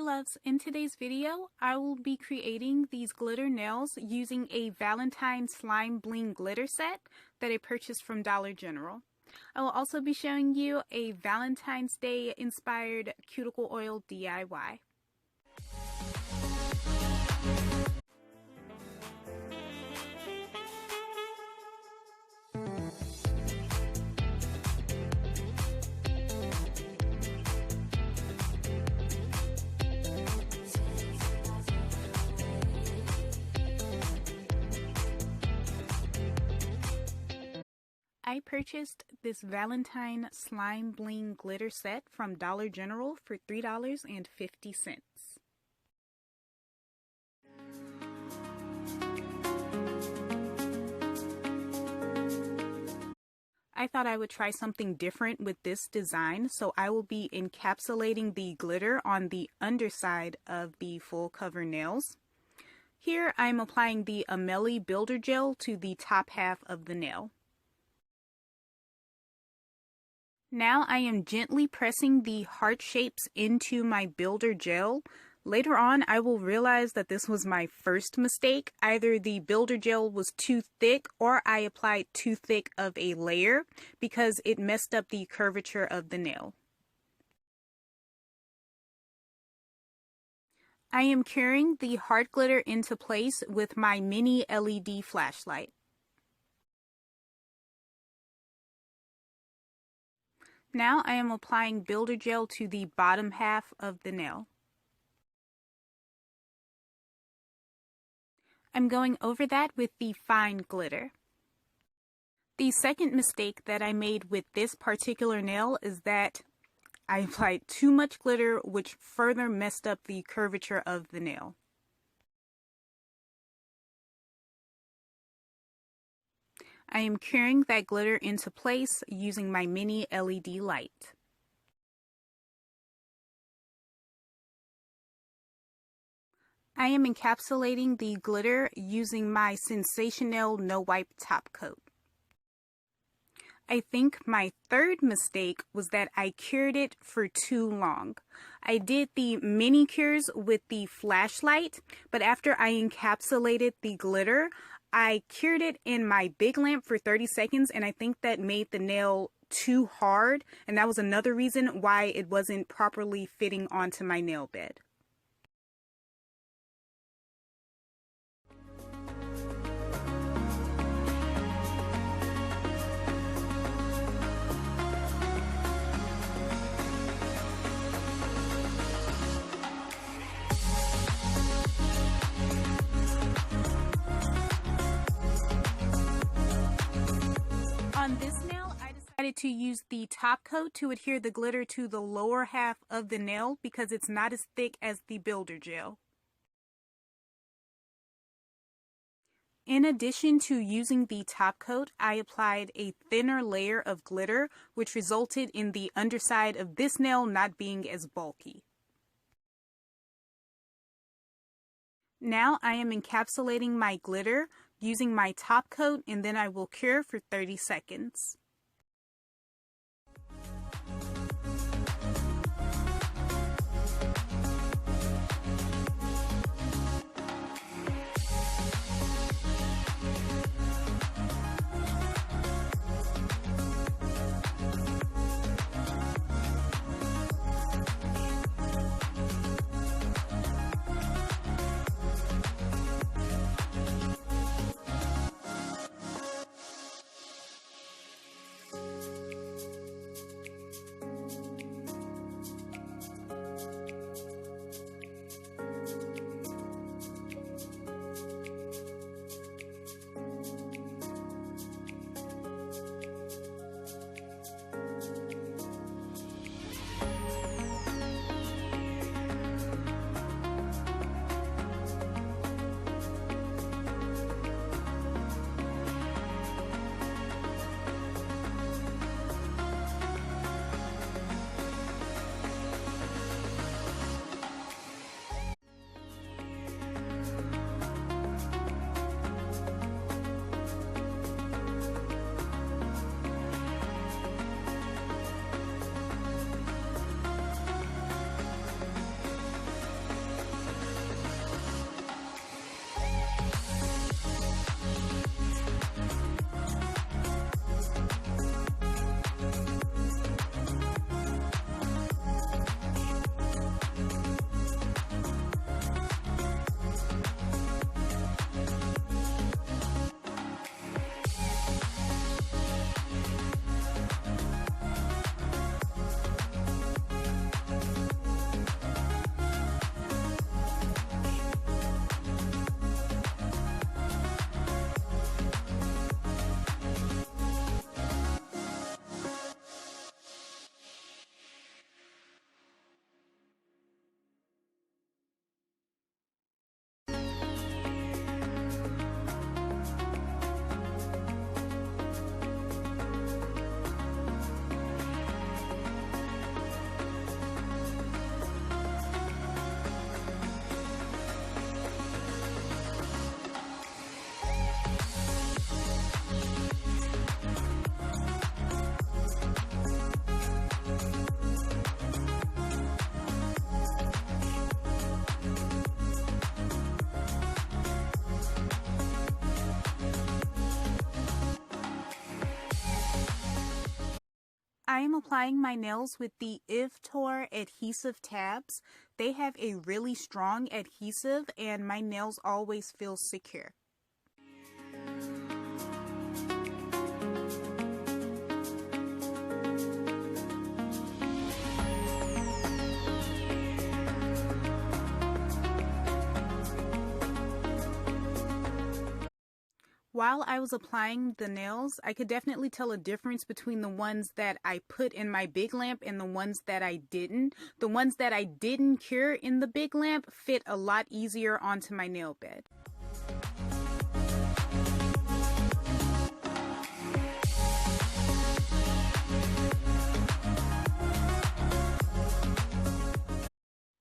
loves, in today's video I will be creating these glitter nails using a Valentine slime bling glitter set that I purchased from Dollar General. I will also be showing you a Valentine's Day inspired cuticle oil DIY. I purchased this Valentine slime bling glitter set from Dollar General for $3.50. I thought I would try something different with this design, so I will be encapsulating the glitter on the underside of the full cover nails. Here I'm applying the AIMEILI builder gel to the top half of the nail. Now I am gently pressing the heart shapes into my builder gel. Later on, I will realize that this was my first mistake. Either the builder gel was too thick or I applied too thick of a layer because it messed up the curvature of the nail. I am curing the heart glitter into place with my mini LED flashlight. Now I am applying builder gel to the bottom half of the nail. I'm going over that with the fine glitter. The second mistake that I made with this particular nail is that I applied too much glitter, which further messed up the curvature of the nail. I am curing that glitter into place using my mini LED light. I am encapsulating the glitter using my Sensationail No Wipe top coat. I think my third mistake was that I cured it for too long. I did the mini cures with the flashlight, but after I encapsulated the glitter, I cured it in my big lamp for 30 seconds, and I think that made the nail too hard, and that was another reason why it wasn't properly fitting onto my nail bed. On this nail, I decided to use the top coat to adhere the glitter to the lower half of the nail because it's not as thick as the builder gel. In addition to using the top coat, I applied a thinner layer of glitter, which resulted in the underside of this nail not being as bulky. Now I am encapsulating my glitter using my top coat, and then I will cure for 30 seconds. I am applying my nails with the Ivtor adhesive tabs. They have a really strong adhesive and my nails always feel secure. While I was applying the nails, I could definitely tell a difference between the ones that I put in my big lamp and the ones that I didn't. The ones that I didn't cure in the big lamp fit a lot easier onto my nail bed.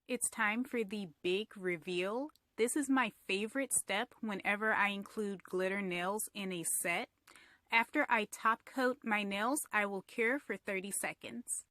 It's time for the big reveal. This is my favorite step whenever I include glitter nails in a set. After I top coat my nails, I will cure for 30 seconds.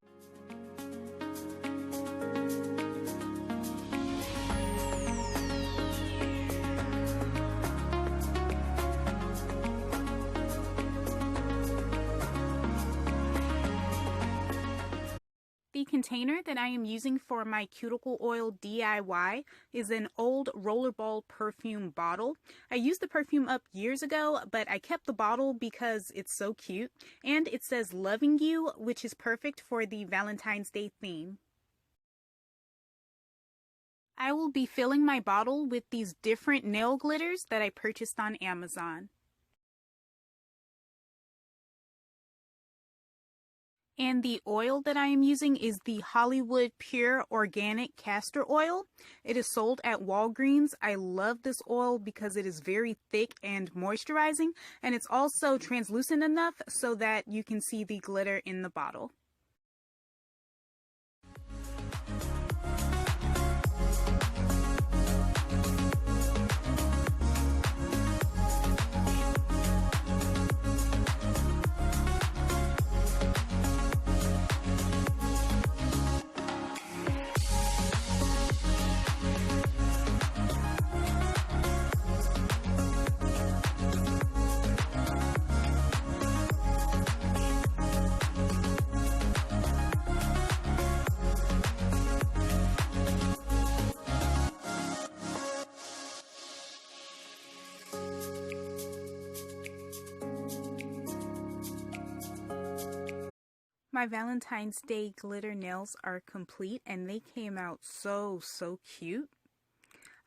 The container that I am using for my cuticle oil DIY is an old rollerball perfume bottle. I used the perfume up years ago, but I kept the bottle because it's so cute, and it says "Loving You," which is perfect for the Valentine's Day theme. I will be filling my bottle with these different nail glitters that I purchased on Amazon. And the oil that I am using is the Hollywood Pure Organic Castor Oil. It is sold at Walgreens. I love this oil because it is very thick and moisturizing, and it's also translucent enough so that you can see the glitter in the bottle. My Valentine's Day glitter nails are complete and they came out so cute.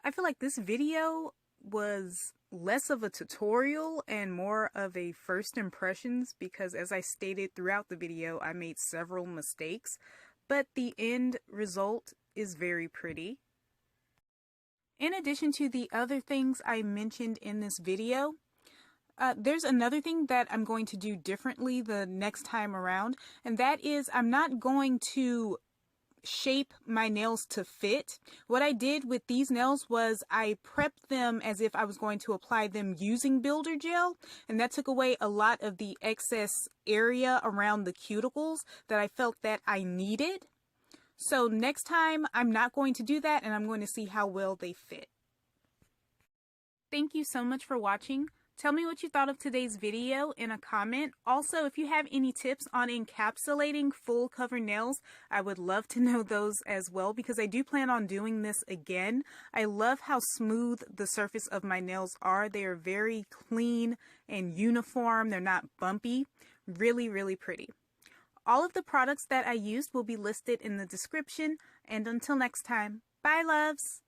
I feel like this video was less of a tutorial and more of a first impressions because, as I stated throughout the video, I made several mistakes, but the end result is very pretty. In addition to the other things I mentioned in this video, there's another thing that I'm going to do differently the next time around, and that is I'm not going to shape my nails to fit. What I did with these nails was I prepped them as if I was going to apply them using builder gel, and that took away a lot of the excess area around the cuticles that I felt that I needed. So next time I'm not going to do that, and I'm going to see how well they fit. Thank you so much for watching. Tell me what you thought of today's video in a comment. Also, if you have any tips on encapsulating full cover nails, I would love to know those as well because I do plan on doing this again. I love how smooth the surface of my nails are. They are very clean and uniform. They're not bumpy. Really pretty. All of the products that I used will be listed in the description. And until next time, bye loves!